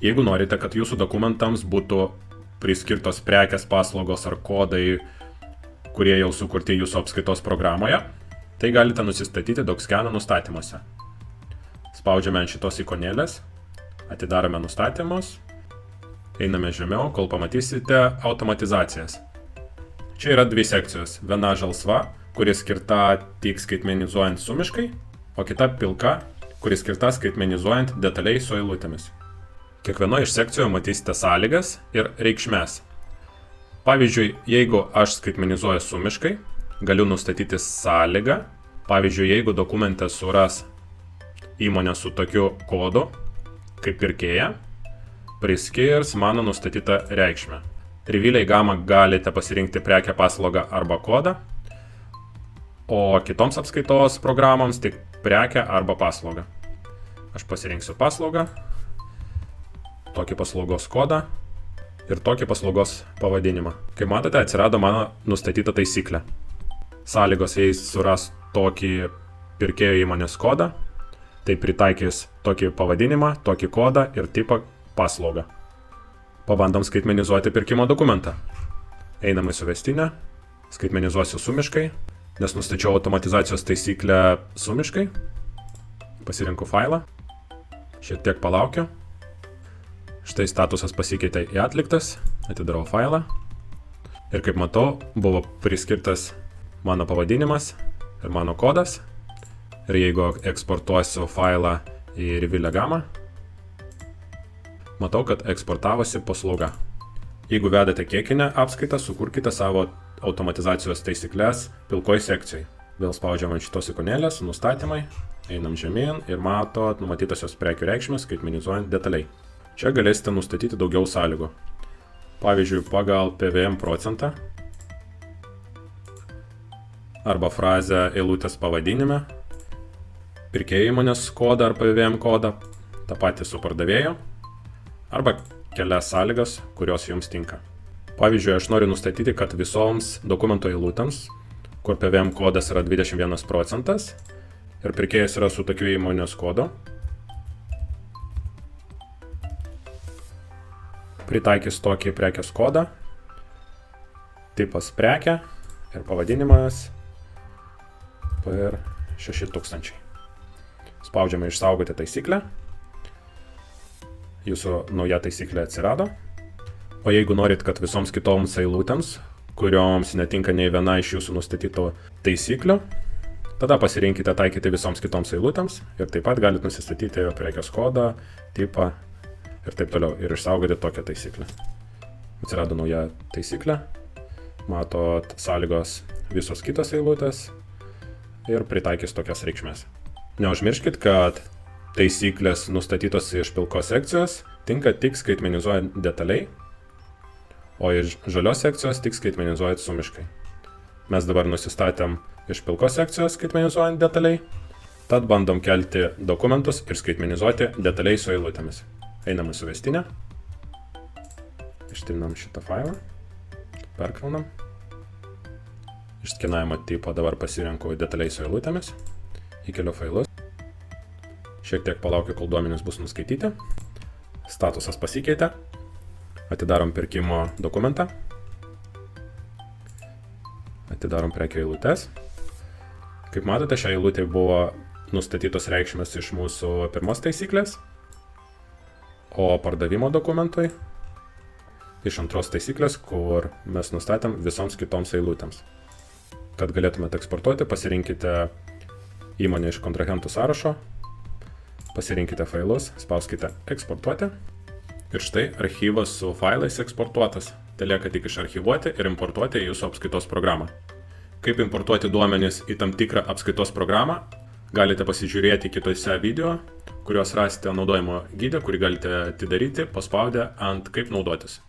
Jeigu norite, kad jūsų dokumentams būtų priskirtos prekės, paslaugos ar kodai, kurie jau sukurti jūsų apskaitos programoje, tai galite nusistatyti DocScan nustatymuose. Spaudžiame ant šitos ikonėlės, atidarome nustatymus, einame žemiau, kol pamatysite automatizacijas. Čia yra dvi sekcijos. Viena žalsva, kuri skirta tik skaitmenizuojant sumiškai, o kita pilka, kuri skirta skaitmenizuojant detaliai su eilutėmis. Kiekvienoje iš sekcijų matysite sąlygas ir reikšmes. Pavyzdžiui, jeigu aš skaitmenizuoju sumiškai, galiu nustatyti sąlygą. Pavyzdžiui, jeigu dokumente suras įmonė su tokiu kodu, kaip pirkėja, priskirs mano nustatytą reikšmę. Trivialiai gamą galite pasirinkti prekę, paslaugą arba kodą, o kitoms apskaitos programoms tik prekę arba paslaugą. Aš pasirinksiu paslaugą, tokį paslaugos kodą ir tokį paslaugos pavadinimą. Kaip matote, atsirado mano nustatyta taisyklė. Sąlygos, jei suras tokį pirkėjo įmonės kodą, tai pritaikys tokį pavadinimą, tokį kodą ir tipą paslaugą. Pabandom skaitmenizuoti pirkimo dokumentą. Einam į suvestinę, skaitmenizuosiu sumiškai, nes nustačiau automatizacijos taisyklę sumiškai. Pasirinku failą, šiek tiek palaukiu. Štai statusas pasikeitė į atliktas, atidarau failą. Ir kaip matau, buvo priskirtas mano pavadinimas ir mano kodas. Ir jeigu eksportuosiu failą į Reveal gamą, matau, kad eksportavosi paslauga. Jeigu vedate kiekinę apskaitą, sukurkite savo automatizacijos taisyklės pilkoj sekcijai. Vėl spaudžiam ant šitos ikonėlės, nustatymai, einam žemyn ir matot numatytosios prekių reikšmės skaitmenizuojant detaliai. Čia galėsite nustatyti daugiau sąlygų. Pavyzdžiui, pagal PVM procentą arba frazę eilutės pavadinime, pirkėjo įmonės kodą ar PVM kodą, tą patį su pardavėju, arba kelias sąlygas, kurios jums tinka. Pavyzdžiui, aš noriu nustatyti, kad visoms dokumento eilutėms, kur PVM kodas yra 21 procentas ir pirkėjas yra su tokiu įmonės kodu, pritaikys tokį prekės kodą, tipas prekia ir pavadinimas per 6000. Spaudžiame išsaugoti taisyklę. Jūsų nauja taisyklė atsirado. O jeigu norit, kad visoms kitoms eilutėms, kurioms netinka nei viena iš jūsų nustatytų taisyklių, tada pasirinkite taikyti visoms kitoms eilutėms ir taip pat galite nusistatyti prekės kodą, tipą ir taip toliau ir išsaugoti tokią taisyklę. Atsirado nauja taisyklė, matot sąlygos visos kitos eilutės ir pritaikys tokias reikšmės. Neužmirškit, kad taisyklės nustatytos iš pilkos sekcijos tinka tik skaitmenizuojant detaliai, o iš žalios sekcijos tik skaitmenizuojant sumiškai. Mes dabar nusistatėm iš pilkos sekcijos skaitmenizuojant detaliai, tad bandom kelti dokumentus ir skaitmenizuoti detaliai su eilutėmis. Einam į suvestinę, ištrinam šitą failą, perkraunam, iš skenavimo tipo dabar pasirenku detaliai su eilutėmis, įkeliu failus, šiek tiek palaukiu, kol duomenys bus nuskaityti, statusas pasikeitė, atidarom pirkimo dokumentą, atidarom prekių eilutes. Kaip matote, šią eilutę buvo nustatytos reikšmės iš mūsų pirmos taisyklės, o pardavimo dokumentui iš antros taisyklės, kur mes nustatėm visoms kitoms eilutėms. Kad galėtumėte eksportuoti, pasirinkite įmonę iš kontrahentų sąrašo, pasirinkite failus, spauskite eksportuoti ir štai archyvas su failais eksportuotas. Telieka tik išarchyvuoti ir importuoti į jūsų apskaitos programą. Kaip importuoti duomenis į tam tikrą apskaitos programą, galite pasižiūrėti kitose video, kuriuos rasite naudojimo gide, kurį galite atidaryti, paspaudę ant kaip naudotis.